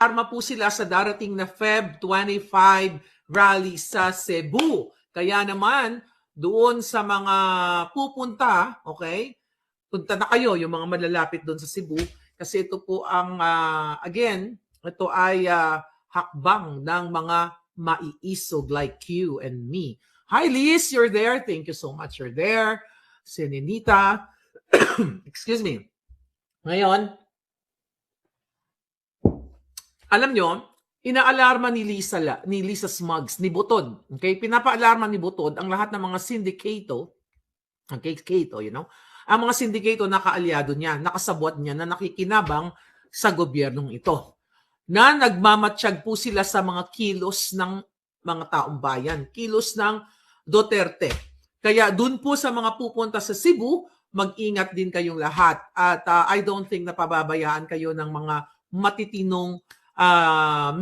Arma po sila sa darating na Feb 25 rally sa Cebu. Kaya naman, doon sa mga pupunta, okay, punta na kayo, yung mga malalapit doon sa Cebu, kasi ito po ang, again, ito ay hakbang ng mga maiisog like you and me. Hi Liz, you're there. Thank you so much, you're there. Si Ninita. Excuse me. Ngayon, alam nyo, inaalarma ni Lisa Smugs, ni Butod. Okay? Pinapaalarma ni Butod ang lahat ng mga sindikato, okay, you know, ang mga sindikato na kaalyado niya, nakasabwat niya, na nakikinabang sa gobyernong ito. Na nagmamatsyag po sila sa mga kilos ng mga taong bayan, kilos ng Duterte. Kaya dun po sa mga pupunta sa Cebu, mag-ingat din kayong lahat. At I don't think na pababayaan kayo ng mga matitinong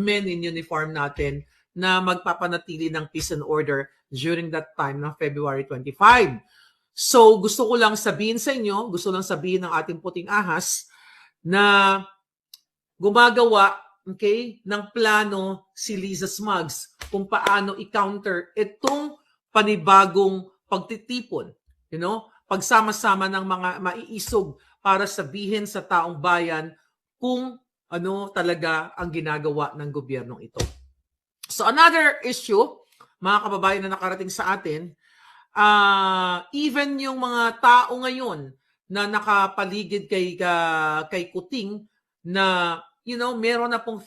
men in uniform natin na magpapanatili ng peace and order during that time ng February 25. So gusto ko lang sabihin sa inyo, gusto lang sabihin ng ating puting ahas na gumagawa, okay, ng plano si Lisa Smugs kung paano i-counter itong panibagong pagtitipon, you know, pagsama-sama ng mga maiisog para sabihin sa taong bayan kung ano talaga ang ginagawa ng gobyernong ito. So another issue, mga kababayan na nakarating sa atin, even yung mga tao ngayon na nakapaligid kay Kuting na, you know, meron na pong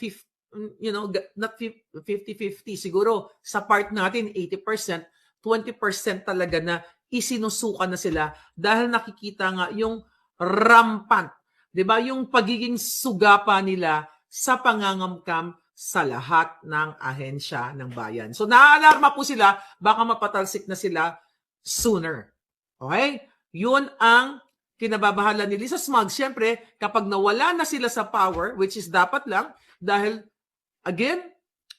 not 50-50 siguro sa part natin 80%, 20% talaga na isinusuka na sila dahil nakikita nga yung rampant, 'di ba, yung pagiging sugapa nila sa pangangamkam sa lahat ng ahensya ng bayan. So naaalarma po sila, baka mapatalsik na sila sooner. Okay? Yun ang kinababahala ni Lisa Smugs. Siyempre, kapag nawala na sila sa power, which is dapat lang, dahil, again,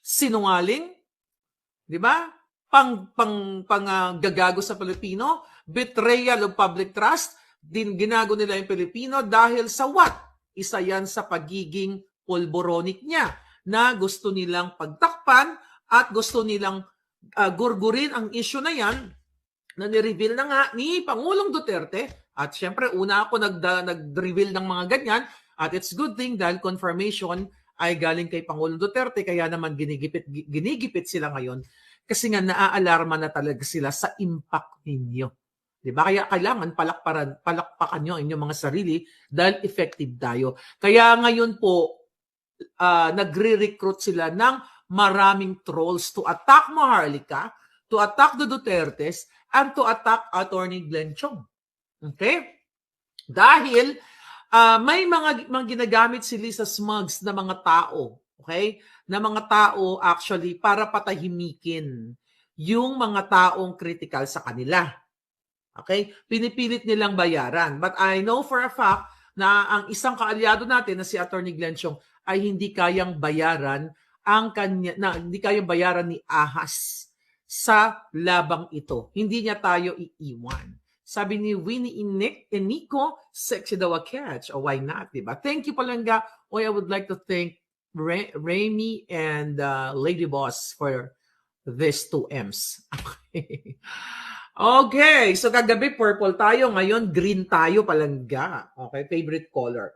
sinungaling, di ba? Gagago sa Pilipino, betrayal of public trust, din ginago nila yung Pilipino dahil sa what? Isa yan sa pagiging polboronic niya na gusto nilang pagtakpan at gusto nilang gurgurin ang issue na yan na ni-reveal na nga ni Pangulong Duterte. At syempre, una ako nag-reveal ng mga ganyan at it's good thing dahil confirmation ay galing kay Pangulong Duterte kaya naman ginigipit sila ngayon kasi nga naaalarma na talaga sila sa impact ninyo. Diba? Kaya kailangan palakpakan nyo inyong mga sarili dahil effective tayo. Kaya ngayon po, nagre-recruit sila ng maraming trolls to attack Maharlika, to attack the Dutertes, and to attack Attorney Glenn Chong. Okay? Dahil may mga ginagamit si Lisa Smugs na mga tao, okay? Na mga tao actually para patahimikin yung mga taong critical sa kanila. Okay? Pinipilit nilang bayaran. But I know for a fact na ang isang kaalyado natin na si Attorney Glenn Chong ay hindi kayang bayaran hindi kayang bayaran ni Ahas sa labang ito. Hindi niya tayo iiwan. Sabi ni Winnie Nico, sexy daw a catch. Oh, why not? Diba? Thank you, Palangga. I would like to thank Remy and Lady Boss for these 2 M's. Okay. Okay. So kagabi purple tayo. Ngayon green tayo, Palangga. Okay. Favorite color.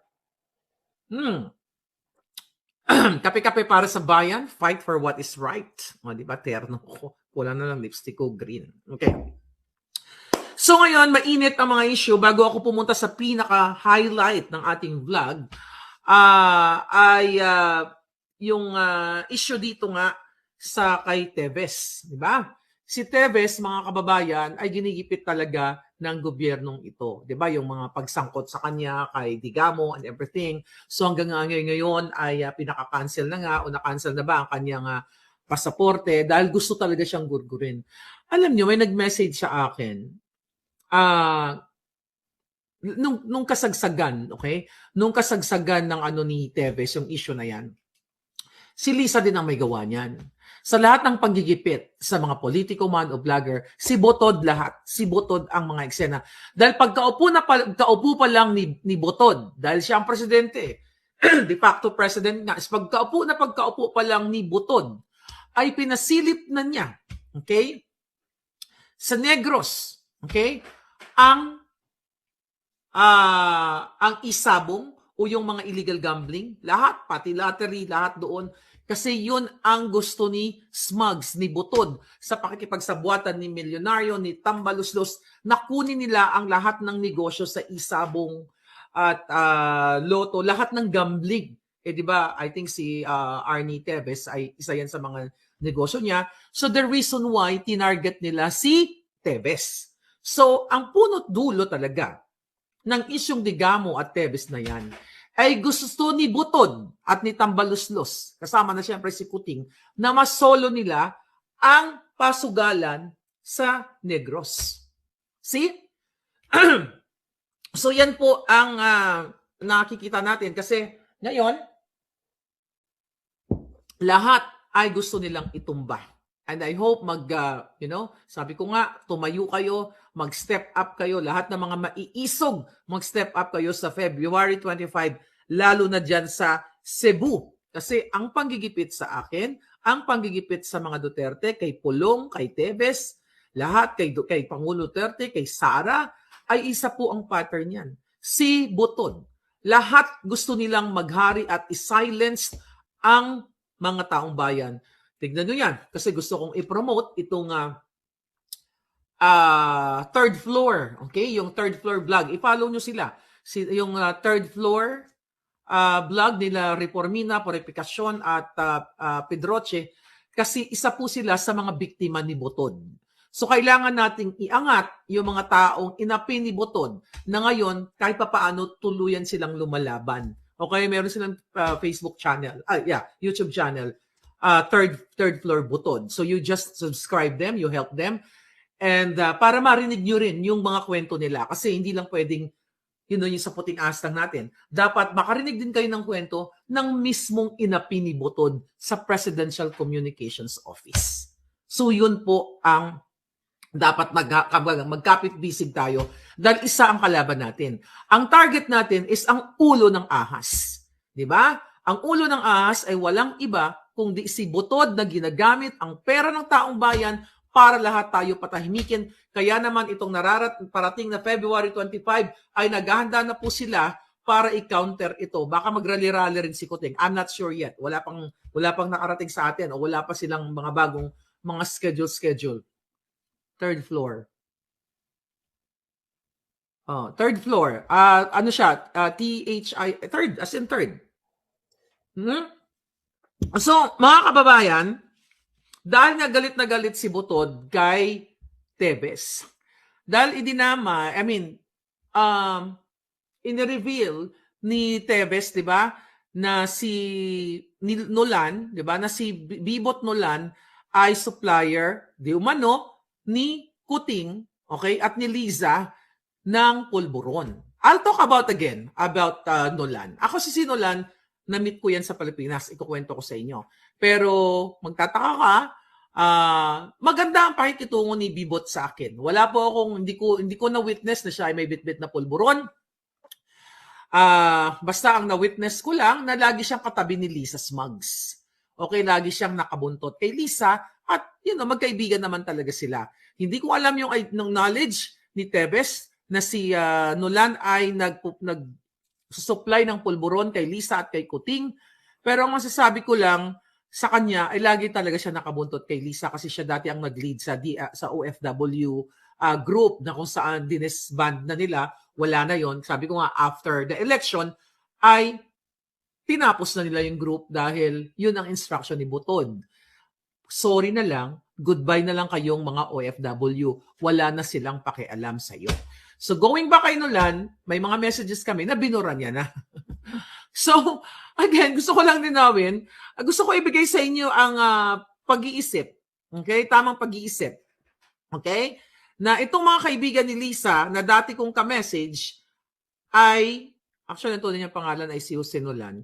Kape-kape para sa bayan. Fight for what is right. O, diba? Terno ko. Wala na lang lipstick ko. Green. Okay. So ngayon, mainit ang mga issue. Bago ako pumunta sa pinaka-highlight ng ating vlog, yung issue dito nga sa kay Teves. Diba? Si Teves, mga kababayan, ay ginigipit talaga ng gobyernong ito. Diba? Yung mga pagsangkot sa kanya kay Digamo and everything. So hanggang ngayon ay pinaka-cancel na nga o na-cancel na ba ang kanyang pasaporte dahil gusto talaga siyang gurgurin. Alam niyo, may nag-message sa akin. Nung kasagsagan, okay? Nung kasagsagan ng ni Teves, yung issue na yan, si Lisa din ang may gawa niyan. Sa lahat ng panggigipit sa mga politiko man o vlogger, si Botod lahat. Si Botod ang mga eksena. Dahil pagkaupo pa lang ni Botod, dahil siya ang presidente, de facto president nga, is pagkaupo pa lang ni Butod, ay pinasilip na niya, okay, sa Negros, okay, ang isabong o yung mga illegal gambling, lahat, pati lottery, lahat doon. Kasi yun ang gusto ni Smugs, ni Butod, sa pakikipagsabuatan ni Milyonaryo, ni Tambaluslos, na kunin nila ang lahat ng negosyo sa isabong at loto, lahat ng gambling. Di ba, I think si Arnie Tevez ay isa yan sa mga negosyo niya. So the reason why tinarget nila si Tevez. So ang punot dulo talaga ng isyong Digamo at Tevez na yan ay gusto ni Butod at ni Tambaluslos, kasama na siyempre si Kuting, na masolo nila ang pasugalan sa Negros. See? So yan po ang nakikita natin kasi ngayon, lahat ay gusto nilang itumba. And I hope sabi ko nga, tumayo kayo, mag-step up kayo, lahat ng mga maiisog, mag-step up kayo sa February 25, lalo na dyan sa Cebu. Kasi ang panggigipit sa akin, ang panggigipit sa mga Duterte, kay Pulong, kay Tevez, lahat, kay Pangulo Duterte, kay Sara, ay isa po ang pattern yan. Si Butod, lahat gusto nilang maghari at i-silence ang mga taong bayan. Tignan nyo yan, kasi gusto kong i-promote itong third floor, okay? Yung third floor vlog. I-follow nyo sila. Yung third floor vlog nila Reformina, Purificacion at Pedroche, kasi isa po sila sa mga biktima ni Butod. So kailangan nating iangat yung mga taong inapi ni Butod na ngayon kahit papaano tuluyan silang lumalaban. Okay, meron silang Facebook channel, YouTube channel, third floor Butod. So you just subscribe them, you help them, and para marinig nyo rin yung mga kwento nila. Kasi hindi lang pwedeng, yung sa puting astang natin. Dapat makarinig din kayo ng kwento ng mismong inapi ni Butod sa Presidential Communications Office. So yun po ang dapat magkapit-bisig tayo dahil isa ang kalaban natin. Ang target natin is ang ulo ng ahas. Di ba? Ang ulo ng ahas ay walang iba kundi si Butod na ginagamit ang pera ng taong bayan para lahat tayo patahimikin. Kaya naman itong parating na February 25 ay naghahanda na po sila para i-counter ito. Baka mag-rally-rally rin si Kuting. I'm not sure yet. Wala pang nakarating sa atin o wala pa silang mga bagong mga schedule. Third floor. Third floor. Ano siya? THI. Third, as in third. So, mga kababayan, dahil nga galit na galit si Butod kay Tevez, dahil in-reveal ni Tevez, di ba, na si Nolan, di ba, na si Bibot Nolan ay supplier, di umano, ni Kuting, okay, at ni Liza ng pulburon. I'll talk about Nolan. Ako si Nolan, na-meet ko yan sa Pilipinas, ikukwento ko sa inyo. Pero magtataka ka, maganda ang pakikitungo ni Bibot sa akin. Wala po akong, hindi ko na-witness na siya ay may bitbit na pulburon. Basta ang na-witness ko lang na lagi siyang katabi ni Lisa Smugs. Okay, lagi siyang nakabuntot kay Lisa at magkaibigan naman talaga sila. Hindi ko alam yung knowledge ni Tevez na si Nolan ay nag-supply ng pulburon kay Lisa at kay Kuting. Pero ang masasabi ko lang sa kanya ay lagi talaga siya nakabuntot kay Lisa kasi siya dati ang nag-lead sa OFW group na kung saan dinisband na nila, wala na yon. Sabi ko nga, after the election ay tinapos na nila yung group dahil yun ang instruction ni Butod. Sorry na lang, goodbye na lang kayong mga OFW. Wala na silang pakialam sa iyo. So going back kay Nolan, may mga messages kami na binura niya na. So again, gusto ko lang linawin, gusto ko ibigay sa inyo ang pag-iisip. Okay? Tamang pag-iisip. Okay? Na itong mga kaibigan ni Lisa na dati kong ka-message ay, actually ito niya pangalan ay si Jose Nolan,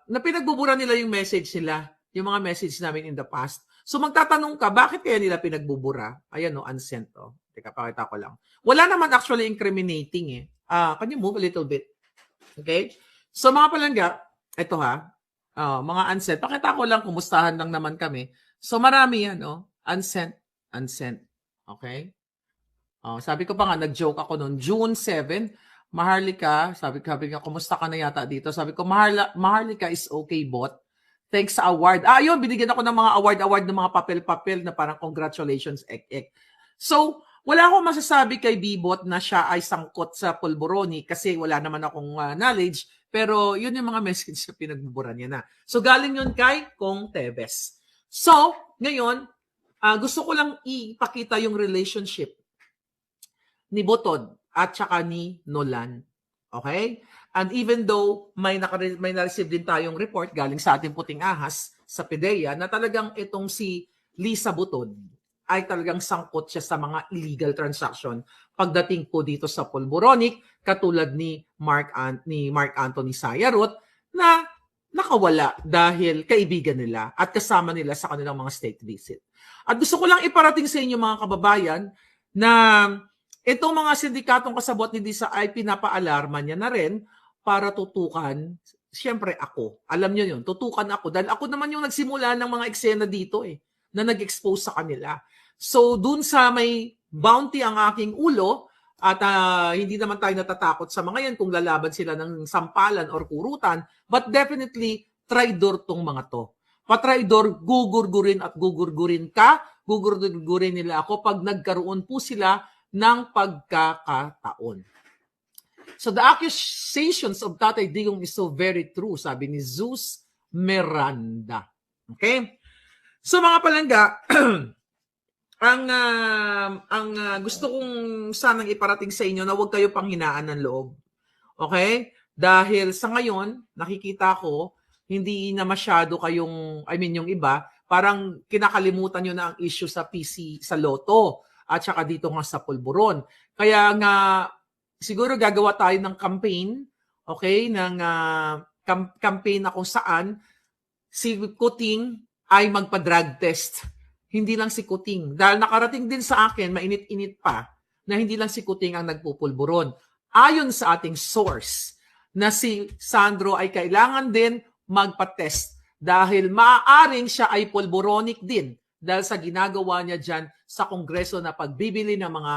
na pinagbubura nila yung message nila, yung mga message namin in the past. So magtatanong ka, bakit kaya nila pinagbubura? Ayan unsent. Teka, pakita ko lang. Wala naman actually incriminating . Can you move a little bit? Okay? So mga palangga, ito ha, mga unsent. Pakita ko lang, kumustahan lang naman kami. So marami yan, unsent, unsent. Okay? Sabi ko pa nga, nag-joke ako noon, June 7, Maharlika, sabi ko, kumusta ka na yata dito? Sabi ko, Maharlika is okay, bot. Thanks sa award. Yun, binigyan ako ng mga award ng mga papel-papel na parang congratulations, ek. So, wala akong masasabi kay Bibot na siya ay sangkot sa polboroni kasi wala naman akong knowledge. Pero yun yung mga message na pinagbubura niya na. So, galing yun kay Kong Tebes. So, ngayon, gusto ko lang ipakita yung relationship ni Butod at saka ni Nolan. Okay? And even though may na-receive din tayong report galing sa ating puting ahas sa PDEA na talagang itong si Lisa Butod ay talagang sangkot siya sa mga illegal transaction pagdating po dito sa Polboronic, katulad ni Mark Anthony Sayarot na nakawala dahil kaibigan nila at kasama nila sa kanilang mga state visit. At gusto ko lang iparating sa inyo mga kababayan na itong mga sindikatong kasabot ni Lisa ay pinapaalarma niya na rin para tutukan, siyempre ako. Alam niyo yun, tutukan ako. Dahil ako naman yung nagsimula ng mga eksena dito na nag-expose sa kanila. So, dun sa may bounty ang aking ulo, at hindi naman tayo natatakot sa mga yan kung lalaban sila ng sampalan or kurutan, but definitely, traidor tong mga to. Patraidor, gugurgurin at gugurgurin ka, gugurgurin nila ako pag nagkaroon po sila ng pagkakataon. So the accusations of Tatay Digong is so very true, sabi ni Zeus Miranda. Okay? So mga palangga, ang gusto kong sanang iparating sa inyo na huwag kayo panghinaan ng loob. Okay? Dahil sa ngayon, nakikita ko, hindi na masyado kayong, yung iba, parang kinakalimutan nyo na ang issue sa PC, sa Lotto, at saka dito nga sa Polboron. Kaya nga, siguro gagawa tayo ng campaign, okay, ng campaign na kung saan si Kuting ay magpa-drug test. Hindi lang si Kuting. Dahil nakarating din sa akin, mainit-init pa, na hindi lang si Kuting ang nagpupulburon. Ayon sa ating source, na si Sandro ay kailangan din magpa-test dahil maaaring siya ay pulboronic din dahil sa ginagawa niya dyan sa Kongreso na pagbibili ng mga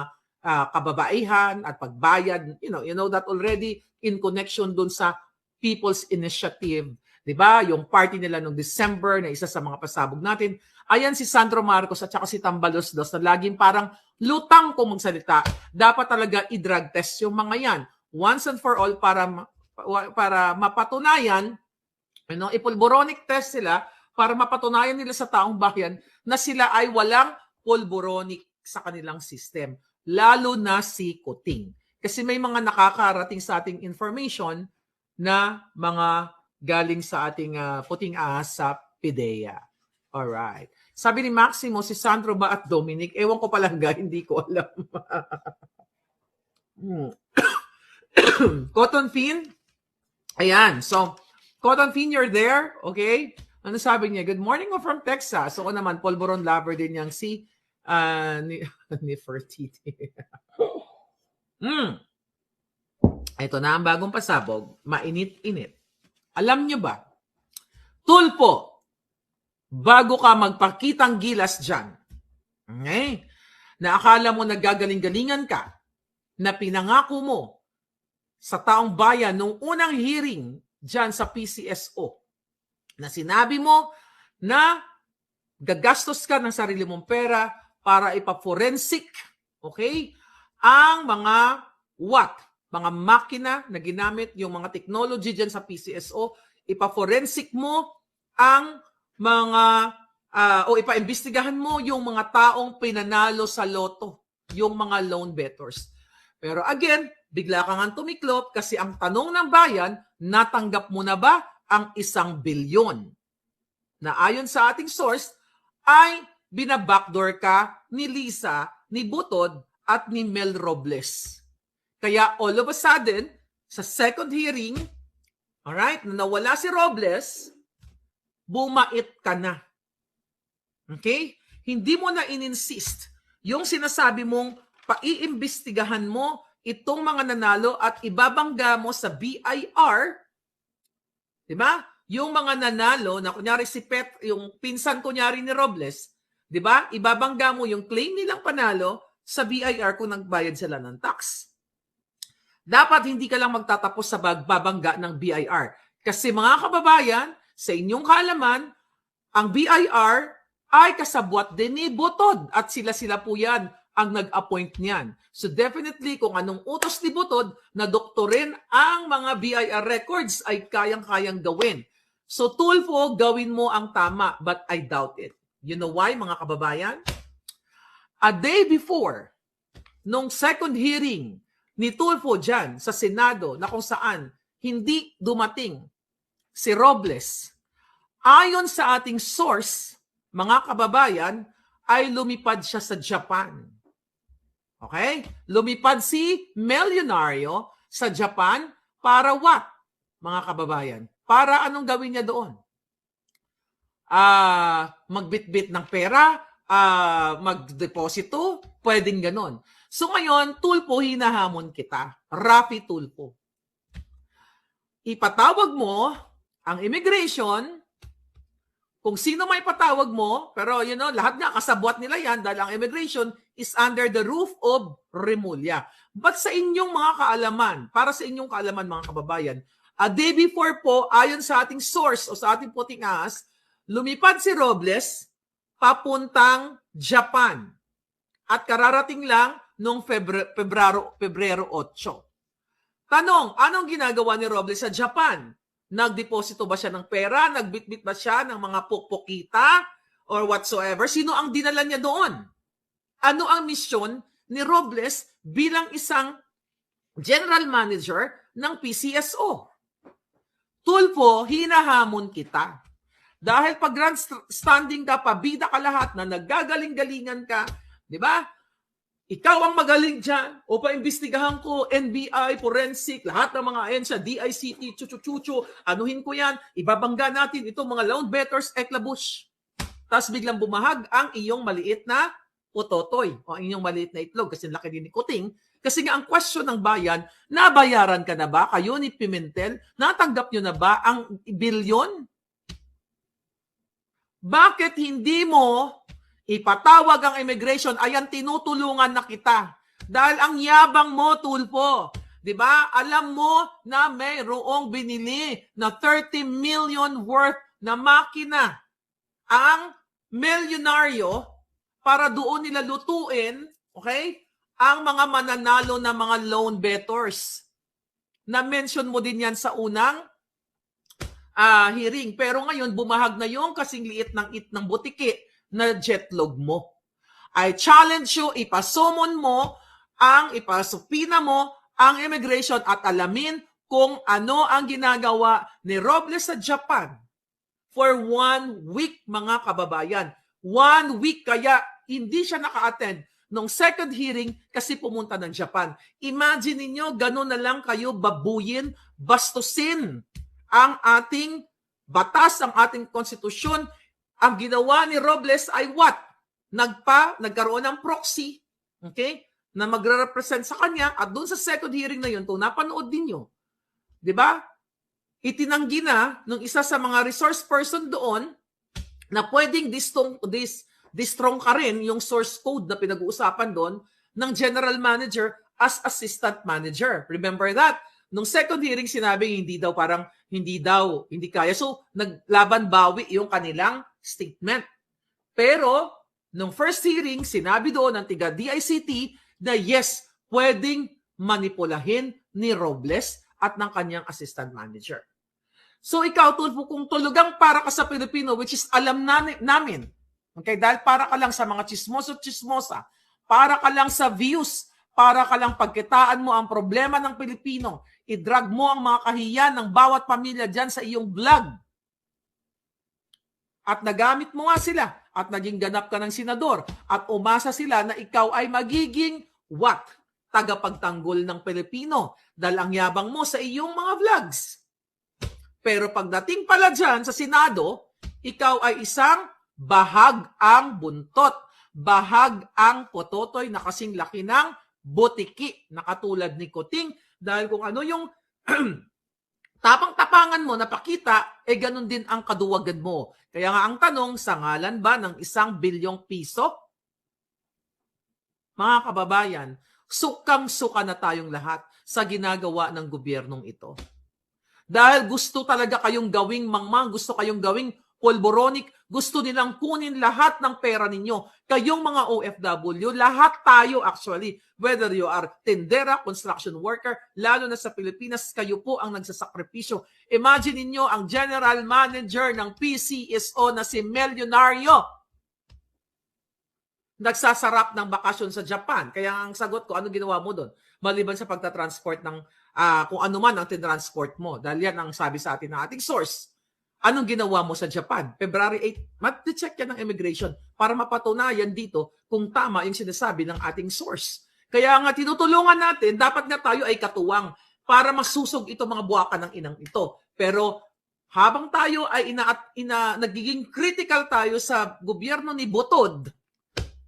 kababaihan at pagbayad. You know that already in connection dun sa People's Initiative. Diba? Yung party nila noong December na isa sa mga pasabog natin. Ayan si Sandro Marcos at saka si Tambalos Dos na laging parang lutang kung magsalita. Dapat talaga i-drug test yung mga yan. Once and for all para mapatunayan, ipulboronic test sila para mapatunayan nila sa taong bayan na sila ay walang pulboronic sa kanilang system. Lalo na si Kuting. Kasi may mga nakakarating sa ating information na mga galing sa ating puting ahas sa PDEA. Alright. Sabi ni Maximo, si Sandro ba at Dominic? Ewan ko palangga, hindi ko alam. Cotton Fin? Ayan. So, Cotton Fin, you're there? Okay? Ano sabi niya? Good morning from Texas. So, naman, Polboron lover din yang si ni Fertiti. Ito na ang bagong pasabog. Mainit-init. Alam niyo ba? Tulpo, bago ka magpakitang gilas dyan, okay, na akala mo nagagaling-galingan ka, na pinangako mo sa taong bayan nung unang hearing dyan sa PCSO, na sinabi mo na gagastos ka ng sarili mong pera para ipa-forensic, okay, ang mga mga makina na ginamit, yung mga technology dyan sa PCSO, ipa-forensic mo ang mga, o ipa-imbestigahan mo yung mga taong pinanalo sa Lotto, yung mga loan bettors. Pero again, bigla ka nga tumiklop kasi ang tanong ng bayan, natanggap mo na ba ang 1 bilyon? Na ayon sa ating source, ay binabackdoor ka ni Lisa, ni Butod, at ni Mel Robles. Kaya all of a sudden, sa second hearing, alright, na nawala si Robles, bumait ka na. Okay? Hindi mo na in-insist yung sinasabi mong paiimbestigahan mo itong mga nanalo at ibabangga mo sa BIR Di ba? Yung mga nanalo, na kunyari si Pet, yung pinsan kunyari ni Robles, di ba? Ibabangga mo yung claim nilang panalo sa BIR kung nagbayad sila ng tax. Dapat hindi ka lang magtatapos sa babangga ng BIR. Kasi mga kababayan, sa inyong kaalaman, ang BIR ay kasabwat din ni Butod at sila po yan ang nag-appoint niyan. So definitely kung anong utos ni Butod na doktorin ang mga BIR records ay kayang-kayang gawin. So Tulfo, gawin mo ang tama, but I doubt it. You know why, mga kababayan? A day before, nung second hearing ni Tulfo dyan sa Senado na kung saan hindi dumating si Robles, ayon sa ating source, mga kababayan, ay lumipad siya sa Japan. Okay? Lumipad si Millionario sa Japan para what, mga kababayan? Para anong gawin niya doon? Magbitbit ng pera, magdeposito, pwedeng ganon. So ngayon, Tulfo, hinahamon kita. Rafi Tulfo. Ipatawag mo ang immigration, kung sino may patawag mo, pero you know, lahat nga kasabwat nila yan dahil ang immigration is under the roof of Remulla. But sa inyong mga kaalaman, para sa inyong kaalaman mga kababayan, a day before po, ayon sa ating source o sa ating puting ahas, lumipad si Robles papuntang Japan. At kararating lang noong Pebrero 8. Tanong, anong ginagawa ni Robles sa Japan? Nagdeposito ba siya ng pera? Nagbitbit ba siya ng mga pokpokita? Or whatsoever? Sino ang dinala niya doon? Ano ang misyon ni Robles bilang isang general manager ng PCSO? Tulfo, hinahamon kita. Dahil pag grandstanding ka, pabida ka lahat na naggagaling-galingan ka, di ba? Ikaw ang magaling dyan, o paimbestigahan ko, NBI, forensic, lahat ng mga ahensya, DICT, chuchu-chuchu, anuhin ko yan, ibabangga natin itong mga loan bettors, eklabush. Tapos biglang bumahag ang iyong maliit na pototoy, o ang inyong maliit na itlog, kasi laki din ni Kuting. Kasi nga ang question ng bayan, nabayaran ka na ba? Kayo ni Pimentel, natanggap nyo na ba ang bilyon? Bakit hindi mo ipatawag ang immigration? Ayan, tinutulungan na kita. Dahil ang yabang mo, Tulfo. Diba? Alam mo na mayroong binili na 30 million worth na makina ang Millionario para doon nila lutuin, okay, ang mga mananalo na mga loan bettors. Na-mention mo din yan sa unang hearing. Pero ngayon, bumahag na yung kasing liit ng butiki na jetlog mo. I challenge you, ipasumon mo, ipasupina mo ang immigration at alamin kung ano ang ginagawa ni Robles sa Japan for 1 week, mga kababayan. 1 week, kaya hindi siya naka-attend nung second hearing kasi pumunta ng Japan. Imagine niyo, gano'n na lang kayo babuyin, bastusin ang ating batas, ang ating konstitusyon. Ang ginawa ni Robles ay what? Nagkaroon ng proxy, okay, na magre-represent sa kanya, at doon sa second hearing na yun, kung napanood din nyo, di ba? Itinanggi na ng isa sa mga resource person doon na pwedeng distrong ka rin yung source code na pinag-uusapan doon ng general manager as assistant manager. Remember that? Nung second hearing, sinabi hindi kaya. So, naglaban bawi yung kanilang statement. Pero, nung first hearing, sinabi doon ng tiga DICT na yes, pwedeng manipulahin ni Robles at ng kanyang assistant manager. So, ikaw, Tulfo, kung tulugang para ka sa Pilipino, which is alam namin, okay, dahil para ka lang sa mga chismoso-chismosa, para ka lang sa views, para ka lang pagkitaan mo ang problema ng Pilipino, i-drag mo ang mga kahiyan ng bawat pamilya dyan sa iyong vlog. At nagamit mo nga sila at naging ganap ka ng senador at umasa sila na ikaw ay magiging what? Tagapagtanggol ng Pilipino dahil ang yabang mo sa iyong mga vlogs. Pero pagdating pala dyan sa Senado, ikaw ay isang bahag ang buntot, bahag ang pototoy na kasing laki ng butiki na katulad ni Kuting, dahil kung ano yung tapang-tapang tinapangan mo, napakita, ganun din ang kaduwagan mo. Kaya nga ang tanong, sa ngalan ba ng 1 bilyong piso? Mga kababayan, sukang-suka na tayong lahat sa ginagawa ng gobyernong ito. Dahil gusto talaga kayong gawing mangmang, gusto kayong gawing polboronic, gusto nilang kunin lahat ng pera ninyo. Kayong mga OFW, lahat tayo actually, whether you are tendera, construction worker, lalo na sa Pilipinas, kayo po ang nagsasakripisyo. Imagine niyo ang general manager ng PCSO na si Melyonario. Nagsasarap ng bakasyon sa Japan. Kaya ang sagot ko, ano ginawa mo doon? Maliban sa pagta-transport ng kung ano man ang tinransport mo. Dahil yan ang sabi sa atin ng ating source. Anong ginawa mo sa Japan? February 8, mat-check yan ng immigration para mapatunayan dito kung tama yung sinasabi ng ating source. Kaya nga tinutulungan natin, dapat nga tayo ay katuwang para masusog ito mga buwakan ng inang ito. Pero habang tayo ay nagiging critical tayo sa gobyerno ni Butod,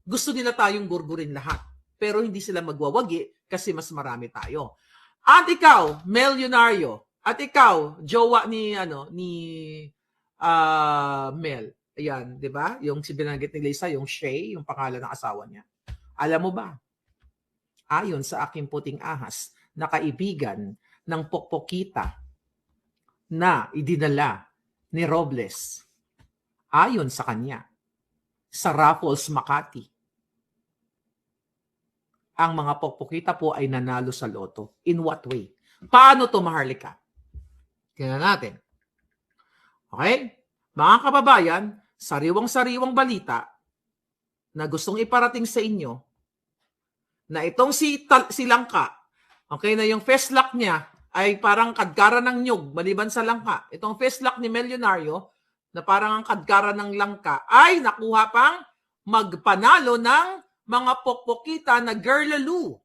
gusto nila tayong gurgurin lahat. Pero hindi sila magwawagi kasi mas marami tayo. At ikaw, Melyonario, at ikaw, jowa ni Mel. Ayan, 'di ba? Yung si binanggit ni Lisa, yung Shay, yung pangalan ng asawa niya. Alam mo ba? Ayon sa aking puting ahas na kaibigan ng Pokpokita na idinala ni Robles. Ayon sa kanya, sa Raffles Makati, ang mga Pokpokita po ay nanalo sa loto. In what way? Paano to, Maharlika? Tingnan natin. Okay? Mga kababayan, sariwang-sariwang balita na gustong iparating sa inyo na itong si Langka, okay, na yung face lock niya ay parang kadkara ng nyug maliban sa Langka. Itong face lock ni Melyonario na parang ang kadkara ng Langka ay nakuha pang magpanalo ng mga Pokpokita na Girlaloo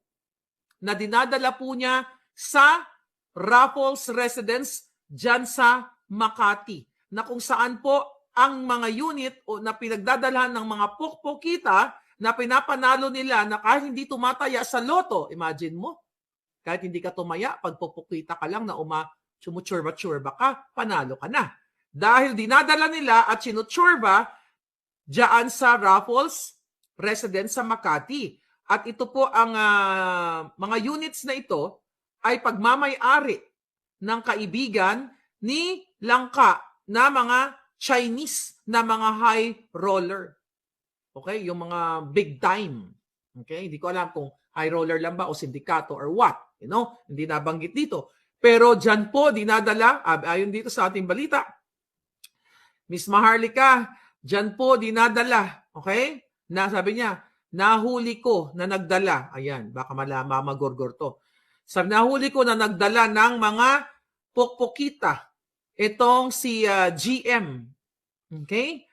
na dinadala po niya sa Raffles Residence dyan sa Makati, na kung saan po ang mga unit o na pinagdadalhan ng mga Pokpokita na pinapanalo nila na kahit hindi tumataya sa loto. Imagine mo, kahit hindi ka tumaya, pag Pokpokita ka lang na sumutsurba-tsurba ka, panalo ka na. Dahil dinadala nila at sinutsurba dyan sa Raffles Residence sa Makati. At ito po ang mga units na ito ay pagmamay-ari ng kaibigan ni Langka na mga Chinese na mga high roller. Okay? Yung mga big time. Okay? Hindi ko alam kung high roller lang ba o sindikato or what. You know? Hindi nabanggit dito. Pero dyan po, dinadala, ayon dito sa ating balita, Miss Maharlika, dyan po dinadala. Okay? Na sabi niya, nahuli ko na nagdala. Ayan, baka mamagorgor to. Sabi, nahuli ko na nagdala ng mga Pokpokita. Itong si GM. Okay?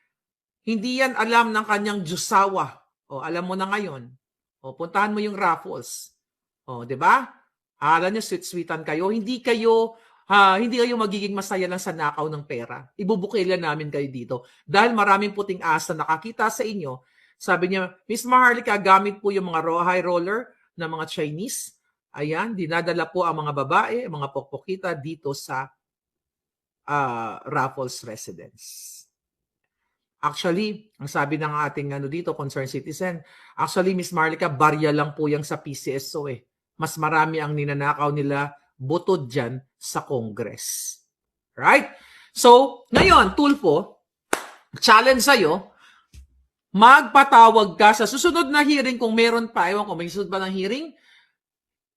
Hindi yan alam ng kanyang Diyosawa. O, alam mo na ngayon. O, puntahan mo yung Raffles. O, 'di ba? Alam niyo, sweet-sweetan kayo. Hindi kayo magiging masaya lang sa nakaw ng pera. Ibubukilan namin kayo dito. Dahil maraming puting asa nakakita sa inyo. Sabi niya, Miss Maharlika, gamit po yung mga high roller na mga Chinese. Ayan, dinadala po ang mga babae, mga Pokpokita dito sa Raffles Residence. Actually, ang sabi ng ating dito, concerned citizen, actually, Miss Maharlika, barya lang po yung sa PCSO eh. Mas marami ang ninanakaw nila butod dyan sa Congress. Right? So, ngayon, Tulfo, challenge sa'yo, magpatawag ka sa susunod na hearing kung meron pa. Ewan ko, may susunod ba ng hearing?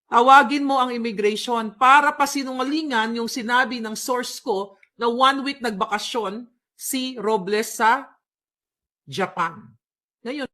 Tawagin mo ang immigration para pasinungalingan yung sinabi ng source ko na 1 week nagbakasyon si Robles sa Japan. Ngayon,